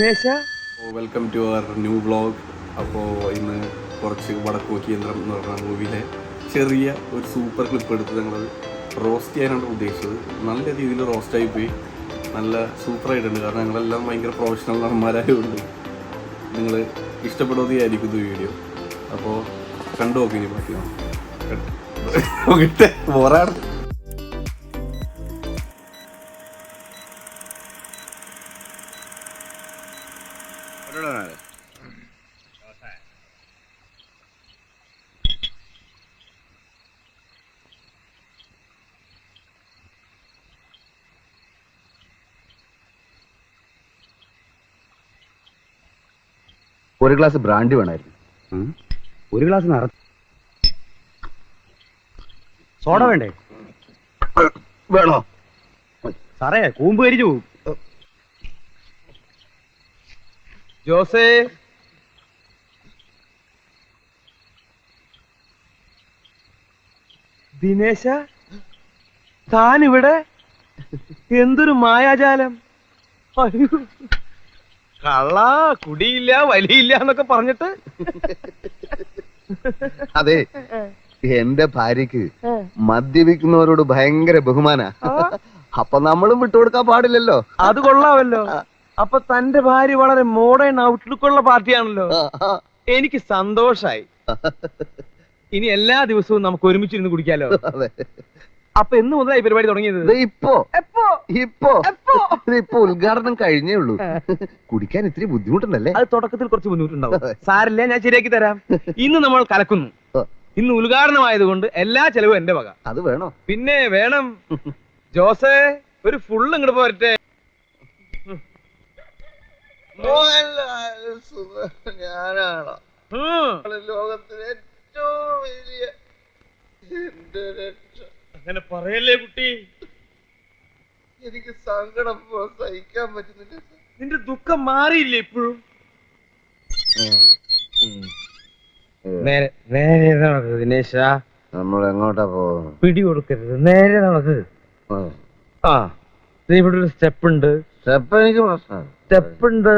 ദിനേശ, welcome to our new vlog. അപ്പോൾ ഇന്ന് കുറച്ച് വടക്കു കേന്ദ്രം എന്ന് പറഞ്ഞ മൂവിയിലെ ചെറിയ ഒരു സൂപ്പർ ക്ലിപ്പ് എടുത്ത് ഞങ്ങൾ റോസ്റ്റ് ചെയ്യാനാണ് ഉദ്ദേശിച്ചത്. നല്ല രീതിയിൽ റോസ്റ്റായി പോയി, നല്ല സൂപ്പറായിട്ടുണ്ട്. കാരണം ഞങ്ങളെല്ലാം ഭയങ്കര പ്രൊഫഷണൽ നടന്മാരായതുകൊണ്ട് നിങ്ങൾ ഇഷ്ടപ്പെടുമെന്ന് വിചാരിക്കുന്നു വീഡിയോ. അപ്പോൾ കണ്ടു നോക്കി ഇനി ബാക്കി നോക്കിയിട്ട് ബോറാണ്. ഒരു ഗ്ലാസ് ബ്രാൻഡി വേണമായിരുന്നു. ഒരു ഗ്ലാസ് സോഡ വേണ്ടേ? വേണോ സാറേ? കൂമ്പ് കരിച്ചു പോകും. ജോസേ, ദിനേശ, താനിവിടെ? എന്തൊരു മായാജാലം! കള്ള, കുടിയില്ല, വലിയില്ല എന്നൊക്കെ പറഞ്ഞിട്ട്. അതെ, എന്റെ ഭാര്യക്ക് മദ്യപിക്കുന്നവരോട് ഭയങ്കര ബഹുമാന. അപ്പൊ നമ്മളും വിട്ടുകൊടുക്കാൻ പാടില്ലല്ലോ. അത് കൊള്ളാമല്ലോ. അപ്പൊ തന്റെ ഭാര്യ വളരെ മോഡേൺ ഔട്ട്ലുക്കുള്ള പാർട്ടിയാണല്ലോ. എനിക്ക് സന്തോഷായി. ഇനി എല്ലാ ദിവസവും നമുക്ക് ഒരുമിച്ചിരുന്ന് കുടിക്കാലോ. അപ്പൊ എന്ന് മുതലായി പരിപാടി തുടങ്ങിയത്? ഇപ്പൊ ഉദ്ഘാടനം കഴിഞ്ഞേ ഉള്ളൂ. കുടിക്കാൻ ഇത്തിരി ബുദ്ധിമുട്ടുണ്ടല്ലേ? അത് തുടക്കത്തിൽ കുറച്ച് ബുദ്ധിമുട്ടുണ്ടാവും. സാരില്ല, ഞാൻ ശരിയാക്കി തരാം. ഇന്ന് നമ്മൾ കലക്കുന്നു. ഇന്ന് ഉദ്ഘാടനമായതുകൊണ്ട് എല്ലാ ചെലവും എന്റെ വക. അത് വേണോ? പിന്നെ വേണം. ജോസേ, ഒരു ഫുള്ള് ഇങ്ങോട്ട് പോരട്ടെ. ഞാനാണോ ലോകത്തിലെ ഏറ്റവും വലിയ? അങ്ങനെ പറയല്ലേ കുട്ടി. എനിക്ക് സങ്കടം സഹിക്കാൻ പറ്റുന്നില്ല. നിന്റെ ദുഃഖം മാറിയില്ലേ ഇപ്പോഴും? നേരെ നടക്ക് ദിനേശ. നമ്മൾ എങ്ങോട്ടാ പോകുന്നു? പിടി കൊടുക്കരുത്, നേരെ നടക്ക്. ആ, ഇവിടെ ഒരു സ്റ്റെപ്പ് ഉണ്ട്. സ്റ്റെപ്പ് എനിക്ക് പ്രശ്നം. സ്റ്റെപ്പ് ഉണ്ട്.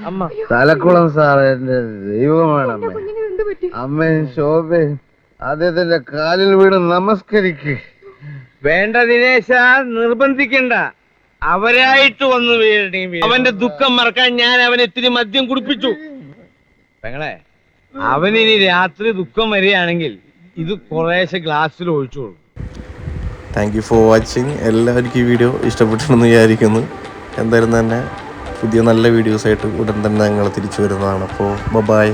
അമ്മ തലക്കുളം സാറ് എന്റെ ദൈവമാണ്. അമ്മയും ശോഭയും അദ്ദേഹത്തിന്റെ കാലിൽ വീണ് നമസ്കരിക്ക്. വേണ്ട ദിനേശ, നിർബന്ധിക്കണ്ട. അവരായിട്ട് വന്ന് വീഴണേ. അവന്റെ ദുഃഖം മറക്കാൻ ഞാൻ അവനെ ഇത്തിരി മദ്യം കുടിപ്പിച്ചു. പെങ്ങളെ, അവനിനി രാത്രി ദുഃഖം വരികയാണെങ്കിൽ ഇത് കുറേശ്ശെ ഗ്ലാസ്സിൽ ഒഴിച്ചോളൂ. Thank you for watching. എല്ലാവർക്കും ഈ വീഡിയോ ഇഷ്ടപ്പെട്ടിട്ടുണ്ടെന്ന് വിചാരിക്കുന്നു. എന്തായാലും തന്നെ പുതിയ നല്ല വീഡിയോസായിട്ട് ഉടൻ തന്നെ ഞങ്ങൾ തിരിച്ചു വരുന്നതാണ്. അപ്പോൾ ബൈ.